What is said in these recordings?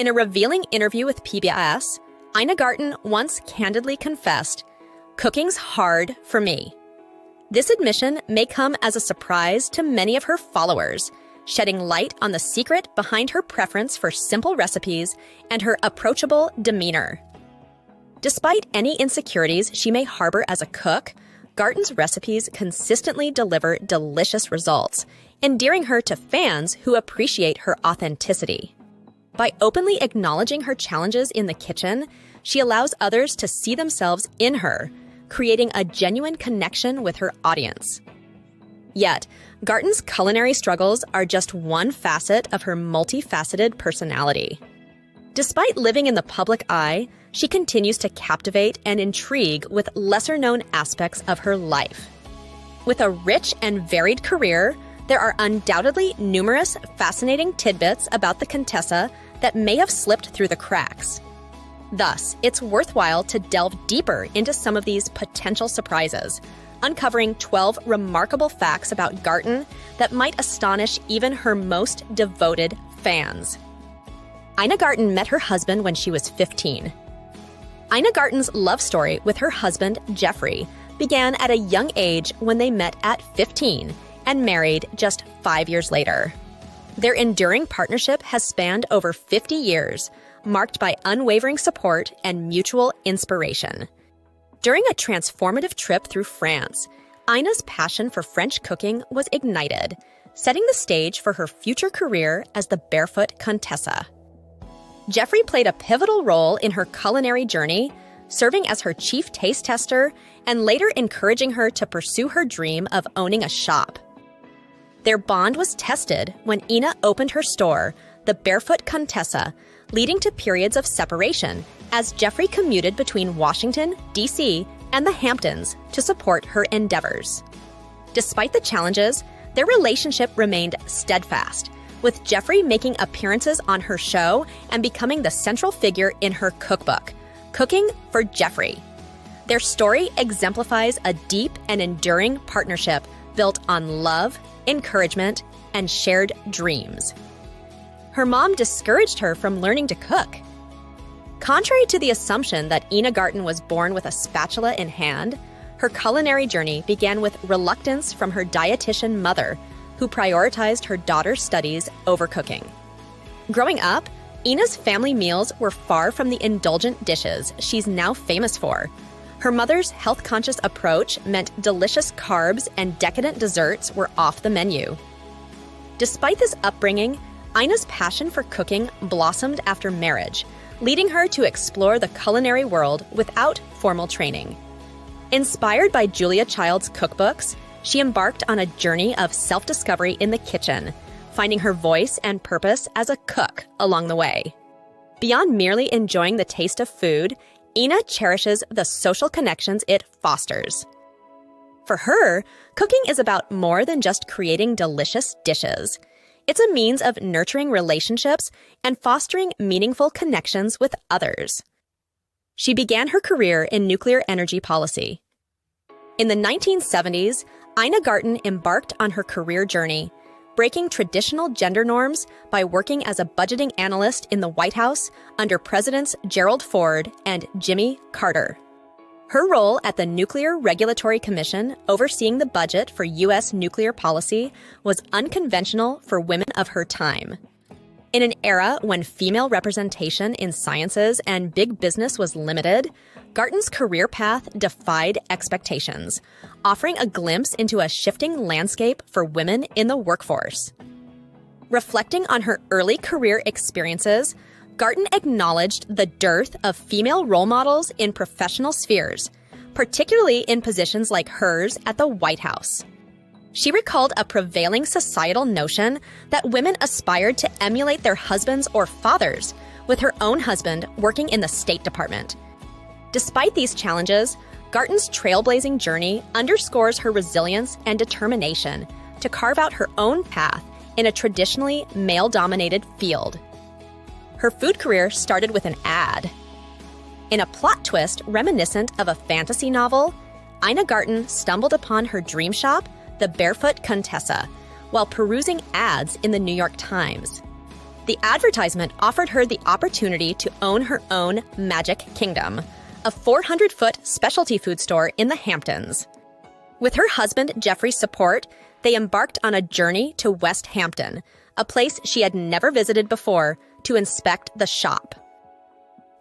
In a revealing interview with PBS, Ina Garten once candidly confessed, "Cooking's hard for me." This admission may come as a surprise to many of her followers, shedding light on the secret behind her preference for simple recipes and her approachable demeanor. Despite any insecurities she may harbor as a cook, Garten's recipes consistently deliver delicious results, endearing her to fans who appreciate her authenticity. By openly acknowledging her challenges in the kitchen, she allows others to see themselves in her, creating a genuine connection with her audience. Yet, Garten's culinary struggles are just one facet of her multifaceted personality. Despite living in the public eye, she continues to captivate and intrigue with lesser-known aspects of her life. With a rich and varied career, there are undoubtedly numerous fascinating tidbits about the Contessa that may have slipped through the cracks. Thus, it's worthwhile to delve deeper into some of these potential surprises, uncovering 12 remarkable facts about Garten that might astonish even her most devoted fans. Ina Garten met her husband when she was 15. Ina Garten's love story with her husband, Jeffrey, began at a young age when they met at 15 and married just 5 years later. Their enduring partnership has spanned over 50 years, marked by unwavering support and mutual inspiration. During a transformative trip through France, Ina's passion for French cooking was ignited, setting the stage for her future career as the Barefoot Contessa. Jeffrey played a pivotal role in her culinary journey, serving as her chief taste tester and later encouraging her to pursue her dream of owning a shop. Their bond was tested when Ina opened her store, the Barefoot Contessa, leading to periods of separation as Jeffrey commuted between Washington, D.C., and the Hamptons to support her endeavors. Despite the challenges, their relationship remained steadfast, with Jeffrey making appearances on her show and becoming the central figure in her cookbook, Cooking for Jeffrey. Their story exemplifies a deep and enduring partnership built on love, encouragement, and shared dreams. Her mom discouraged her from learning to cook. Contrary to the assumption that Ina Garten was born with a spatula in hand, her culinary journey began with reluctance from her dietitian mother, who prioritized her daughter's studies over cooking. Growing up, Ina's family meals were far from the indulgent dishes she's now famous for. Her mother's health-conscious approach meant delicious carbs and decadent desserts were off the menu. Despite this upbringing, Ina's passion for cooking blossomed after marriage, leading her to explore the culinary world without formal training. Inspired by Julia Child's cookbooks, she embarked on a journey of self-discovery in the kitchen, finding her voice and purpose as a cook along the way. Beyond merely enjoying the taste of food, Ina cherishes the social connections it fosters. For her, cooking is about more than just creating delicious dishes. It's a means of nurturing relationships and fostering meaningful connections with others. She began her career in nuclear energy policy. In the 1970s, Ina Garten embarked on her career journey, breaking traditional gender norms by working as a budgeting analyst in the White House under Presidents Gerald Ford and Jimmy Carter. Her role at the Nuclear Regulatory Commission, overseeing the budget for U.S. nuclear policy, was unconventional for women of her time. In an era when female representation in sciences and big business was limited, Garten's career path defied expectations, offering a glimpse into a shifting landscape for women in the workforce. Reflecting on her early career experiences, Garten acknowledged the dearth of female role models in professional spheres, particularly in positions like hers at the White House. She recalled a prevailing societal notion that women aspired to emulate their husbands or fathers, with her own husband working in the State Department. Despite these challenges, Garten's trailblazing journey underscores her resilience and determination to carve out her own path in a traditionally male-dominated field. Her food career started with an ad. In a plot twist reminiscent of a fantasy novel, Ina Garten stumbled upon her dream shop, the Barefoot Contessa, while perusing ads in the New York Times. The advertisement offered her the opportunity to own her own Magic Kingdom, a 400-foot specialty food store in the Hamptons. With her husband Jeffrey's support, they embarked on a journey to West Hampton, a place she had never visited before, to inspect the shop.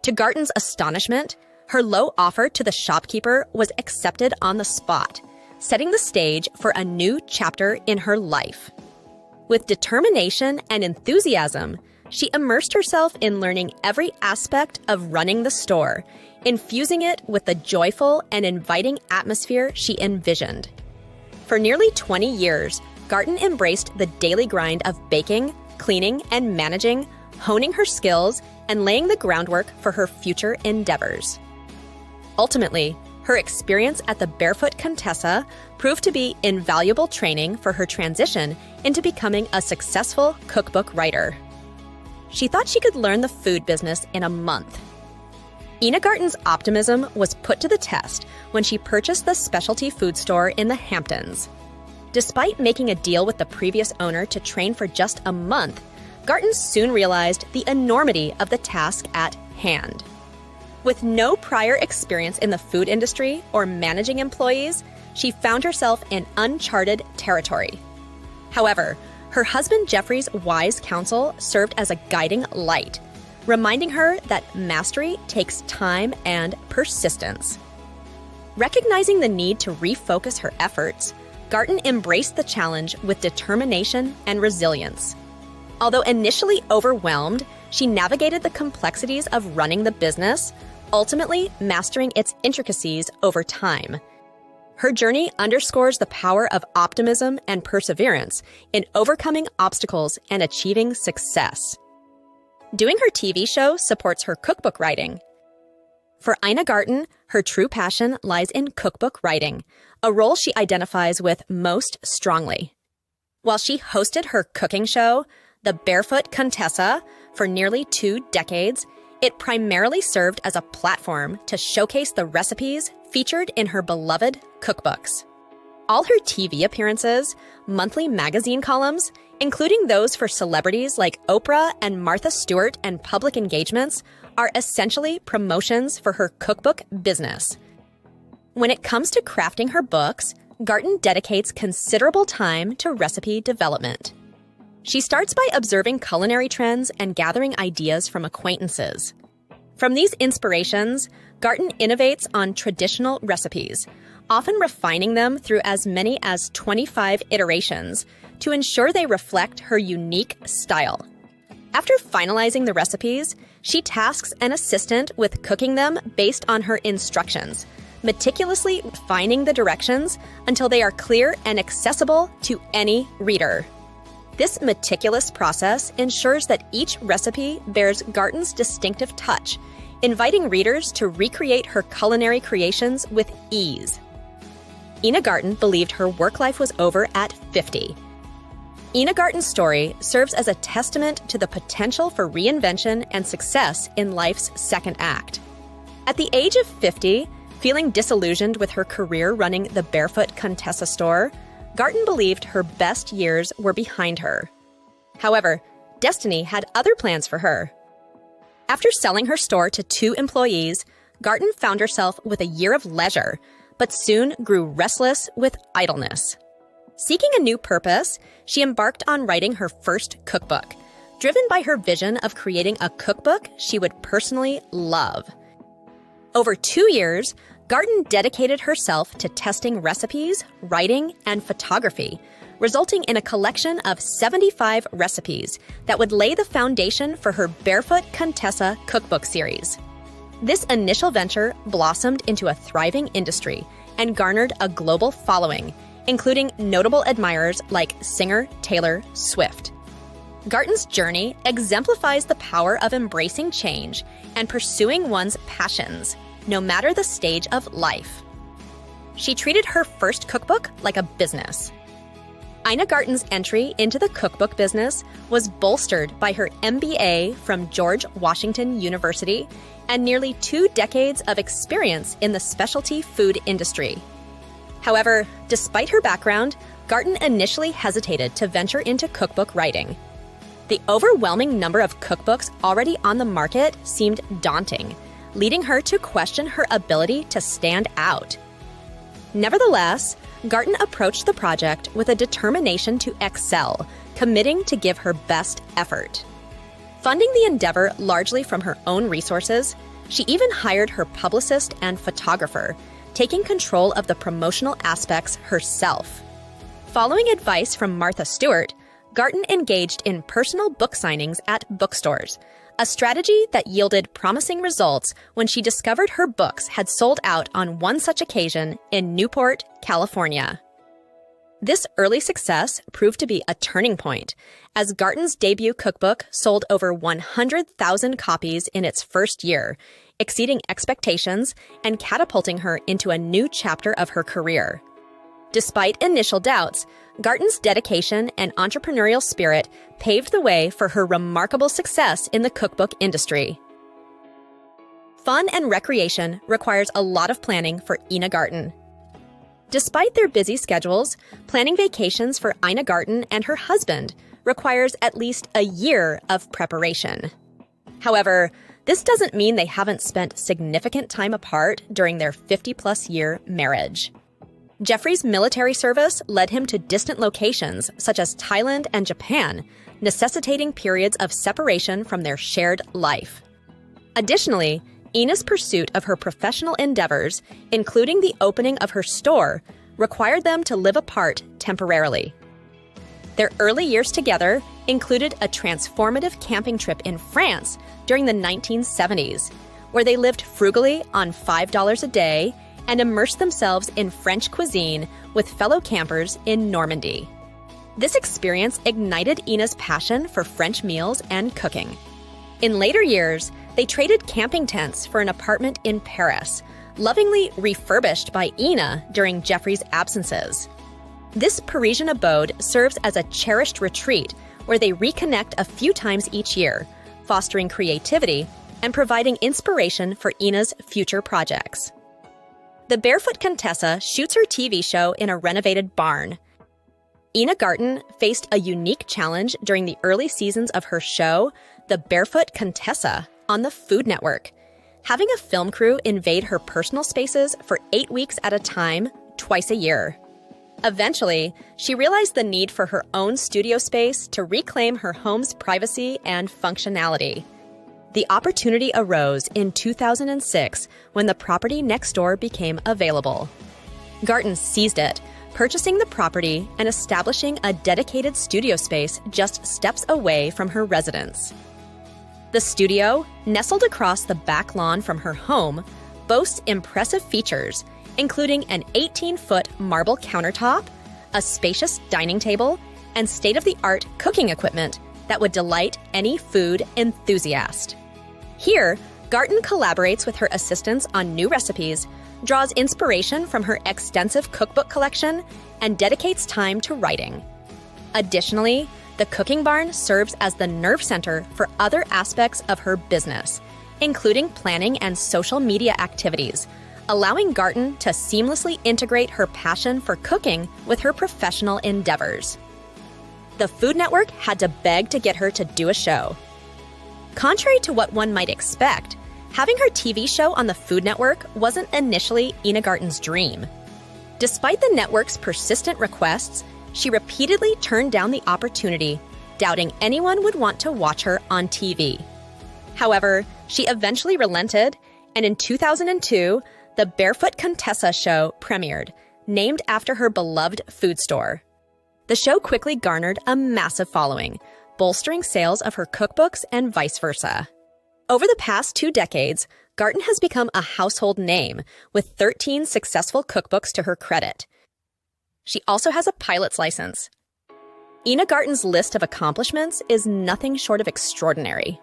To Garten's astonishment, her low offer to the shopkeeper was accepted on the spot, setting the stage for a new chapter in her life. With determination and enthusiasm, she immersed herself in learning every aspect of running the store, infusing it with the joyful and inviting atmosphere she envisioned. For nearly 20 years, Garten embraced the daily grind of baking, cleaning, and managing, honing her skills and laying the groundwork for her future endeavors. Ultimately, her experience at the Barefoot Contessa proved to be invaluable training for her transition into becoming a successful cookbook writer. She thought she could learn the food business in a month. Ina Garten's optimism was put to the test when she purchased the specialty food store in the Hamptons. Despite making a deal with the previous owner to train for just a month, Garten soon realized the enormity of the task at hand. With no prior experience in the food industry or managing employees, she found herself in uncharted territory. However, her husband Jeffrey's wise counsel served as a guiding light, reminding her that mastery takes time and persistence. Recognizing the need to refocus her efforts, Garten embraced the challenge with determination and resilience. Although initially overwhelmed, she navigated the complexities of running the business, ultimately mastering its intricacies over time. Her journey underscores the power of optimism and perseverance in overcoming obstacles and achieving success. Doing her TV show supports her cookbook writing. For Ina Garten, her true passion lies in cookbook writing, a role she identifies with most strongly. While she hosted her cooking show, the Barefoot Contessa, for nearly 2 decades, it primarily served as a platform to showcase the recipes featured in her beloved cookbooks. All her TV appearances, monthly magazine columns, including those for celebrities like Oprah and Martha Stewart, and public engagements, are essentially promotions for her cookbook business. When it comes to crafting her books, Garten dedicates considerable time to recipe development. She starts by observing culinary trends and gathering ideas from acquaintances. From these inspirations, Garten innovates on traditional recipes, often refining them through as many as 25 iterations to ensure they reflect her unique style. After finalizing the recipes, she tasks an assistant with cooking them based on her instructions, meticulously refining the directions until they are clear and accessible to any reader. This meticulous process ensures that each recipe bears Garten's distinctive touch, inviting readers to recreate her culinary creations with ease. Ina Garten believed her work life was over at 50. Ina Garten's story serves as a testament to the potential for reinvention and success in life's second act. At the age of 50, feeling disillusioned with her career running the Barefoot Contessa store, Garten believed her best years were behind her. However, destiny had other plans for her. After selling her store to 2 employees, Garten found herself with a year of leisure, but soon grew restless with idleness. Seeking a new purpose, she embarked on writing her first cookbook, driven by her vision of creating a cookbook she would personally love. Over 2 years, Garten dedicated herself to testing recipes, writing, and photography, resulting in a collection of 75 recipes that would lay the foundation for her Barefoot Contessa cookbook series. This initial venture blossomed into a thriving industry and garnered a global following, including notable admirers like singer Taylor Swift. Garten's journey exemplifies the power of embracing change and pursuing one's passions, no matter the stage of life. She treated her first cookbook like a business. Ina Garten's entry into the cookbook business was bolstered by her MBA from George Washington University and nearly 2 decades of experience in the specialty food industry. However, despite her background, Garten initially hesitated to venture into cookbook writing. The overwhelming number of cookbooks already on the market seemed daunting, leading her to question her ability to stand out. Nevertheless, Garten approached the project with a determination to excel, committing to give her best effort. Funding the endeavor largely from her own resources, she even hired her publicist and photographer, taking control of the promotional aspects herself. Following advice from Martha Stewart, Garten engaged in personal book signings at bookstores, a strategy that yielded promising results when she discovered her books had sold out on one such occasion in Newport, California. This early success proved to be a turning point, as Garten's debut cookbook sold over 100,000 copies in its first year, exceeding expectations and catapulting her into a new chapter of her career. Despite initial doubts, Garten's dedication and entrepreneurial spirit paved the way for her remarkable success in the cookbook industry. Fun and recreation requires a lot of planning for Ina Garten. Despite their busy schedules, planning vacations for Ina Garten and her husband requires at least a year of preparation. However, this doesn't mean they haven't spent significant time apart during their 50-plus-year marriage. Jeffrey's military service led him to distant locations such as Thailand and Japan, necessitating periods of separation from their shared life. Additionally, Ina's pursuit of her professional endeavors, including the opening of her store, required them to live apart temporarily. Their early years together included a transformative camping trip in France during the 1970s, where they lived frugally on $5 a day and immersed themselves in French cuisine with fellow campers in Normandy. This experience ignited Ina's passion for French meals and cooking. In later years, they traded camping tents for an apartment in Paris, lovingly refurbished by Ina during Jeffrey's absences. This Parisian abode serves as a cherished retreat where they reconnect a few times each year, fostering creativity and providing inspiration for Ina's future projects. The Barefoot Contessa shoots her TV show in a renovated barn. Ina Garten faced a unique challenge during the early seasons of her show, The Barefoot Contessa, on the Food Network, having a film crew invade her personal spaces for 8 weeks at a time, twice a year. Eventually, she realized the need for her own studio space to reclaim her home's privacy and functionality. The opportunity arose in 2006 when the property next door became available. Garten seized it, purchasing the property and establishing a dedicated studio space just steps away from her residence. The studio, nestled across the back lawn from her home, boasts impressive features, including an 18-foot marble countertop, a spacious dining table, and state-of-the-art cooking equipment that would delight any food enthusiast. Here, Garten collaborates with her assistants on new recipes, draws inspiration from her extensive cookbook collection, and dedicates time to writing. Additionally, the cooking barn serves as the nerve center for other aspects of her business, including planning and social media activities, allowing Garten to seamlessly integrate her passion for cooking with her professional endeavors. The Food Network had to beg to get her to do a show. Contrary to what one might expect, having her TV show on the Food Network wasn't initially Ina Garten's dream. Despite the network's persistent requests, she repeatedly turned down the opportunity, doubting anyone would want to watch her on TV. However, she eventually relented, and in 2002, the Barefoot Contessa show premiered, named after her beloved food store. The show quickly garnered a massive following, bolstering sales of her cookbooks and vice versa. Over the past 2 decades, Garten has become a household name, with 13 successful cookbooks to her credit. She also has a pilot's license. Ina Garten's list of accomplishments is nothing short of extraordinary.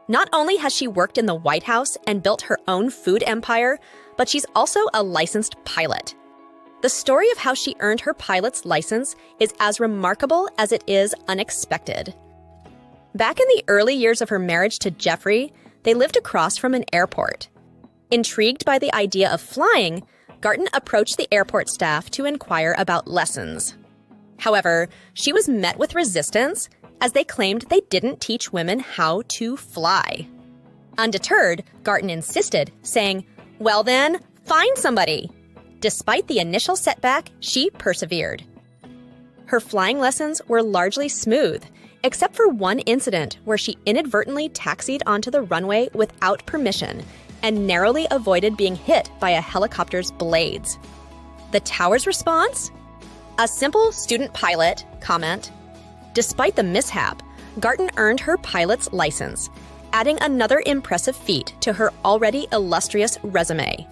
Not only has she worked in the White House and built her own food empire, but she's also a licensed pilot. The story of how she earned her pilot's license is as remarkable as it is unexpected. Back in the early years of her marriage to Jeffrey, they lived across from an airport. Intrigued by the idea of flying, Garten approached the airport staff to inquire about lessons. However, she was met with resistance, as they claimed they didn't teach women how to fly. Undeterred, Garten insisted, saying, "Well then, find somebody." Despite the initial setback, she persevered. Her flying lessons were largely smooth, except for one incident where she inadvertently taxied onto the runway without permission and narrowly avoided being hit by a helicopter's blades. The tower's response? A simple student pilot comment. Despite the mishap, Garten earned her pilot's license, adding another impressive feat to her already illustrious resume.